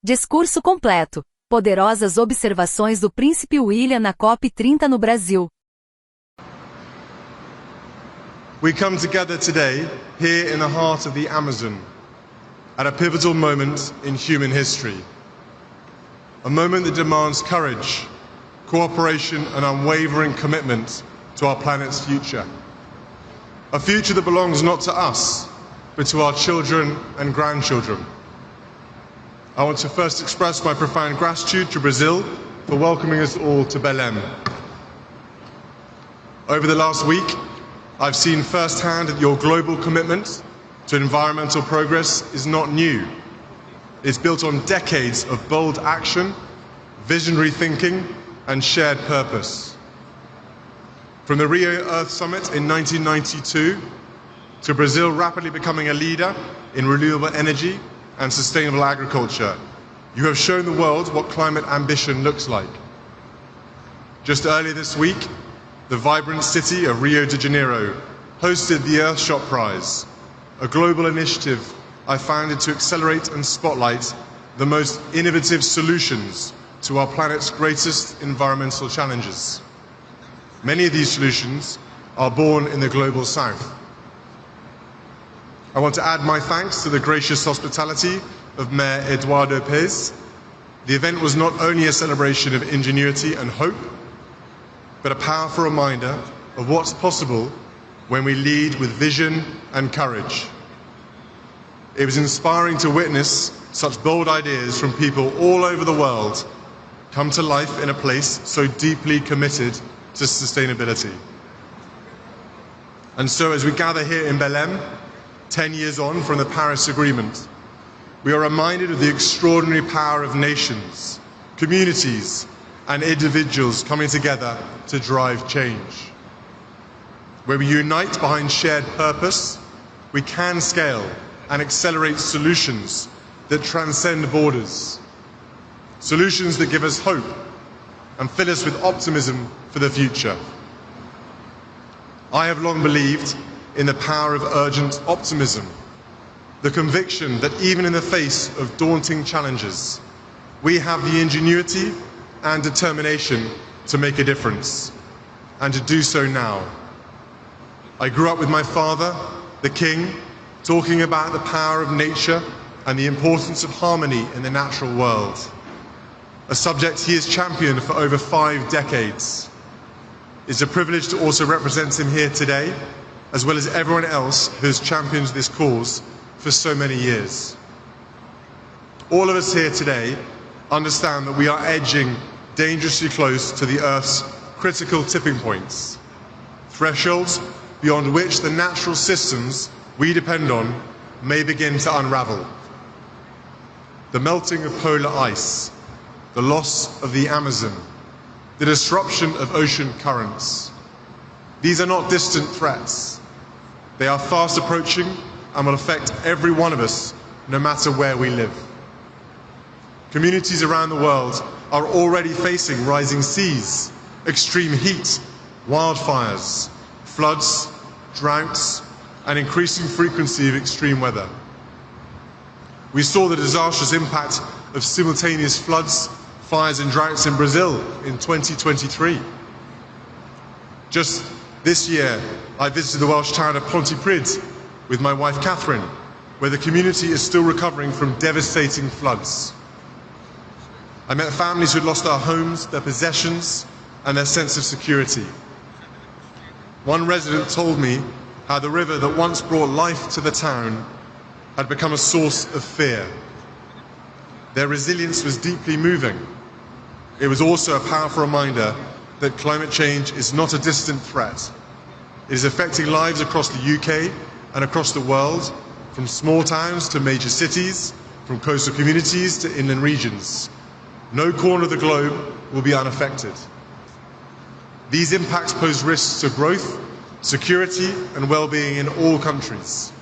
Discurso completo. Poderosas observações do Príncipe William na COP30 no Brasil. We come together today, here in the heart of the Amazon, at a pivotal moment in human history. A moment that demands courage, cooperation and unwavering commitment to our planet's future. A future that belongs not to us, but to our children and grandchildren. I want to first express my profound gratitude to Brazil for welcoming us all to Belém. Over the last week, I've seen firsthand that your global commitment to environmental progress is not new. It's built on decades of bold action, visionary thinking, and shared purpose. From the Rio Earth Summit in 1992 to Brazil rapidly becoming a leader in renewable energy and sustainable agriculture, you have shown the world what climate ambition looks like. Just earlier this week, the vibrant city of Rio de Janeiro hosted the Earthshot Prize, a global initiative I founded to accelerate and spotlight the most innovative solutions to our planet's greatest environmental challenges. Many of these solutions are born in the global south. I want to add my thanks to the gracious hospitality of Mayor Eduardo Pez. The event was not only a celebration of ingenuity and hope, but a powerful reminder of what's possible when we lead with vision and courage. It was inspiring to witness such bold ideas from people all over the world come to life in a place so deeply committed to sustainability. And so as we gather here in Belém, 10 years on from the Paris Agreement, we are reminded of the extraordinary power of nations, communities, and individuals coming together to drive change. Where we unite behind shared purpose, we can scale and accelerate solutions that transcend borders. Solutions that give us hope and fill us with optimism for the future. I have long believed in the power of urgent optimism, the conviction that even in the face of daunting challenges, we have the ingenuity and determination to make a difference, and to do so now. I grew up with my father, the King, talking about the power of nature and the importance of harmony in the natural world, a subject he has championed for over 5 decades. It's a privilege to also represent him here today, as well as everyone else who has championed this cause for so many years. All of us here today understand that we are edging dangerously close to the Earth's critical tipping points, thresholds beyond which the natural systems we depend on may begin to unravel. The melting of polar ice, the loss of the Amazon, the disruption of ocean currents. These are not distant threats. They are fast approaching and will affect every one of us, no matter where we live. Communities around the world are already facing rising seas, extreme heat, wildfires, floods, droughts, and increasing frequency of extreme weather. We saw the disastrous impact of simultaneous floods, fires and droughts in Brazil in 2023. Just this year, I visited the Welsh town of Pontypridd with my wife Catherine, where the community is still recovering from devastating floods. I met families who had lost their homes, their possessions, and their sense of security. One resident told me how the river that once brought life to the town had become a source of fear. Their resilience was deeply moving. It was also a powerful reminder that climate change is not a distant threat. It is affecting lives across the UK and across the world, from small towns to major cities, from coastal communities to inland regions. No corner of the globe will be unaffected. These impacts pose risks to growth, security and well-being in all countries.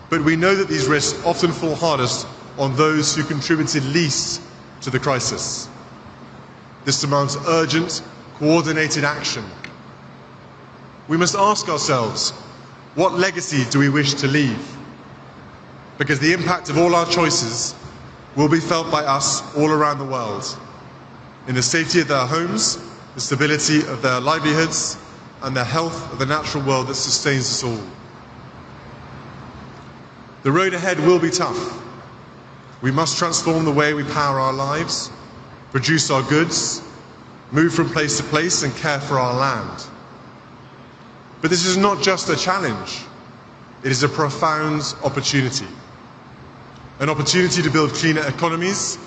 But we know that these risks often fall hardest on those who contributed least to the crisis. This demands urgent, coordinated action. We must ask ourselves, what legacy do we wish to leave? Because the impact of all our choices will be felt by us all around the world, in the safety of their homes, the stability of their livelihoods, and the health of the natural world that sustains us all. The road ahead will be tough. We must transform the way we power our lives, produce our goods, move from place to place, and care for our land. But this is not just a challenge, it is a profound opportunity. An opportunity to build cleaner economies,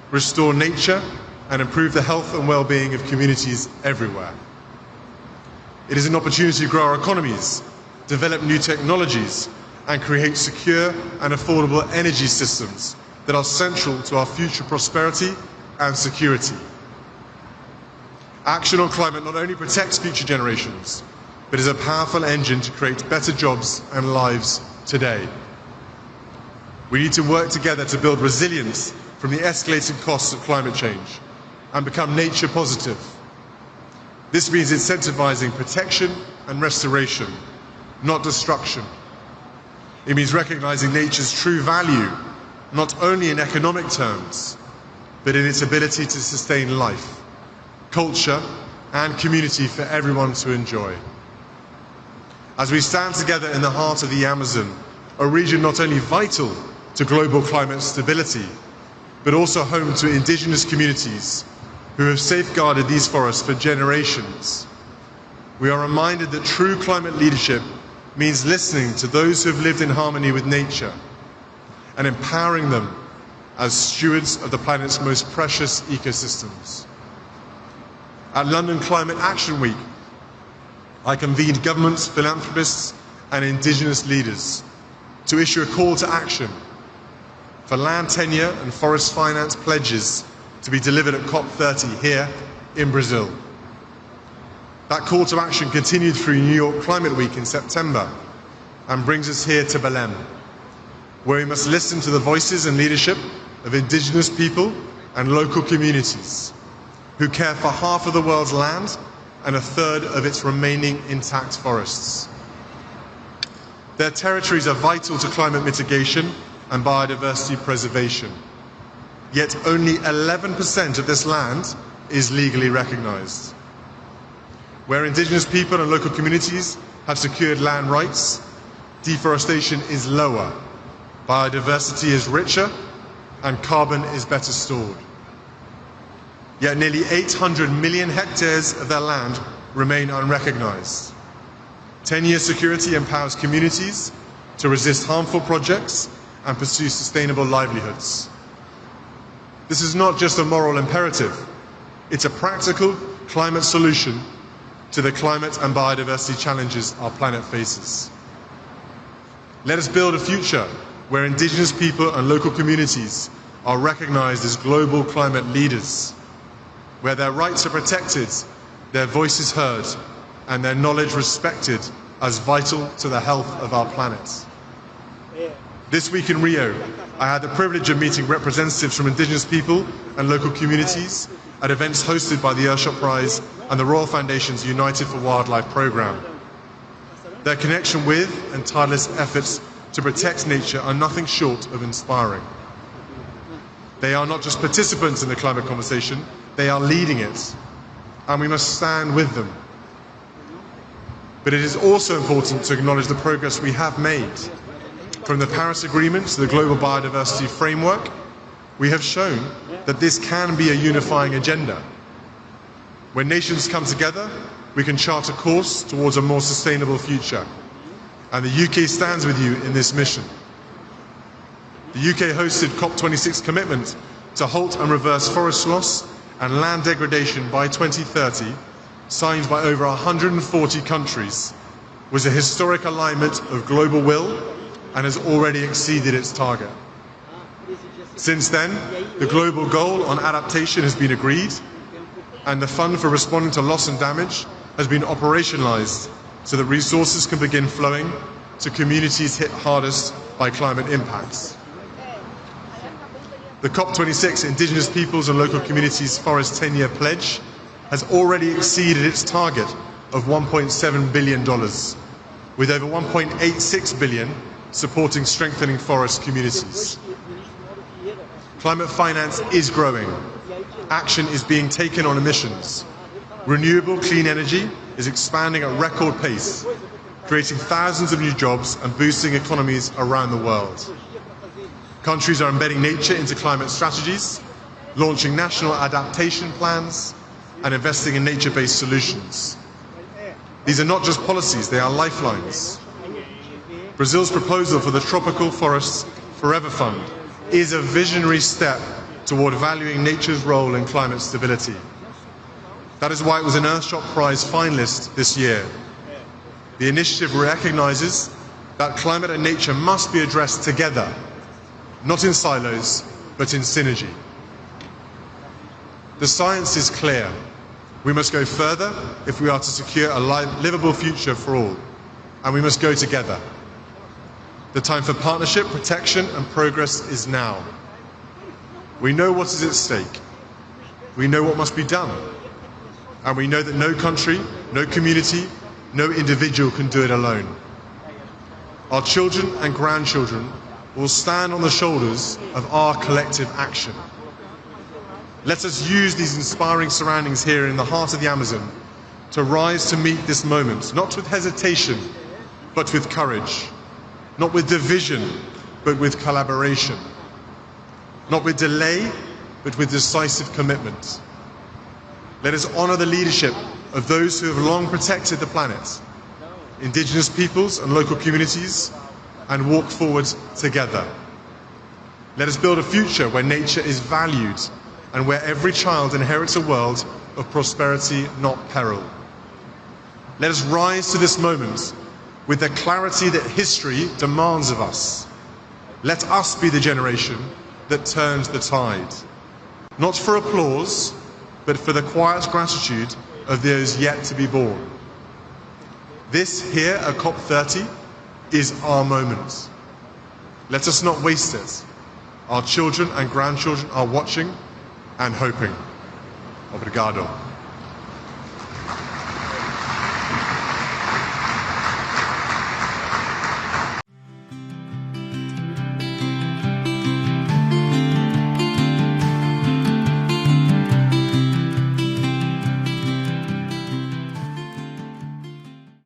restore nature, and improve the health and well-being of communities everywhere. It is an opportunity to grow our economies, develop new technologies, and create secure and affordable energy systems that are central to our future prosperity and security. Action on climate not only protects future generations, but is a powerful engine to create better jobs and lives today. We need to work together to build resilience from the escalating costs of climate change and become nature positive. This means incentivizing protection and restoration, not destruction. It means recognizing nature's true value, not only in economic terms, but in its ability to sustain life, culture, and community for everyone to enjoy. As we stand together in the heart of the Amazon, a region not only vital to global climate stability, but also home to indigenous communities who have safeguarded these forests for generations, we are reminded that true climate leadership means listening to those who have lived in harmony with nature and empowering them as stewards of the planet's most precious ecosystems. At London Climate Action Week, I convened governments, philanthropists, and indigenous leaders to issue a call to action for land tenure and forest finance pledges to be delivered at COP30 here in Brazil. That call to action continued through New York Climate Week in September and brings us here to Belém, where we must listen to the voices and leadership of indigenous people and local communities who care for half of the world's land and a third of its remaining intact forests. Their territories are vital to climate mitigation and biodiversity preservation. Yet only 11% of this land is legally recognized. Where indigenous people and local communities have secured land rights, deforestation is lower, biodiversity is richer, and carbon is better stored. Yet nearly 800 million hectares of their land remain unrecognized. 10-year security empowers communities to resist harmful projects and pursue sustainable livelihoods. This is not just a moral imperative, it's a practical climate solution to the climate and biodiversity challenges our planet faces. Let us build a future where indigenous people and local communities are recognized as global climate leaders, where their rights are protected, their voices heard, and their knowledge respected as vital to the health of our planet. This week in Rio, I had the privilege of meeting representatives from indigenous people and local communities at events hosted by the Earthshot Prize and the Royal Foundation's United for Wildlife programme. Their connection with and tireless efforts to protect nature are nothing short of inspiring. They are not just participants in the climate conversation, they are leading it, and we must stand with them. But it is also important to acknowledge the progress we have made. From the Paris Agreement to the Global Biodiversity Framework, we have shown that this can be a unifying agenda. When nations come together, we can chart a course towards a more sustainable future. And the UK stands with you in this mission. The UK hosted COP26 commitment to halt and reverse forest loss and land degradation by 2030, signed by over 140 countries, was a historic alignment of global will and has already exceeded its target. Since then, the global goal on adaptation has been agreed, and the fund for responding to loss and damage has been operationalized so that resources can begin flowing to communities hit hardest by climate impacts. The COP26 Indigenous Peoples and Local Communities Forest 10-year pledge has already exceeded its target of $1.7 billion, with over $1.86 billion supporting strengthening forest communities. Climate finance is growing. Action is being taken on emissions. Renewable clean energy is expanding at record pace, creating thousands of new jobs and boosting economies around the world. Countries are embedding nature into climate strategies, launching national adaptation plans, and investing in nature-based solutions. These are not just policies, they are lifelines. Brazil's proposal for the Tropical Forests Forever Fund is a visionary step toward valuing nature's role in climate stability. That is why it was an Earthshot Prize finalist this year. The initiative recognizes that climate and nature must be addressed together, not in silos, but in synergy. The science is clear. We must go further if we are to secure a livable future for all, and we must go together. The time for partnership, protection, and progress is now. We know what is at stake. We know what must be done. And we know that no country, no community, no individual can do it alone. Our children and grandchildren will stand on the shoulders of our collective action. Let us use these inspiring surroundings here in the heart of the Amazon to rise to meet this moment, not with hesitation, but with courage. Not with division, but with collaboration. Not with delay, but with decisive commitment. Let us honor the leadership of those who have long protected the planet, indigenous peoples and local communities, and walk forward together. Let us build a future where nature is valued and where every child inherits a world of prosperity, not peril. Let us rise to this moment with the clarity that history demands of us. Let us be the generation that turns the tide, not for applause, but for the quiet gratitude of those yet to be born. This here at COP30 is our moment. Let us not waste it. Our children and grandchildren are watching and hoping. Obrigado.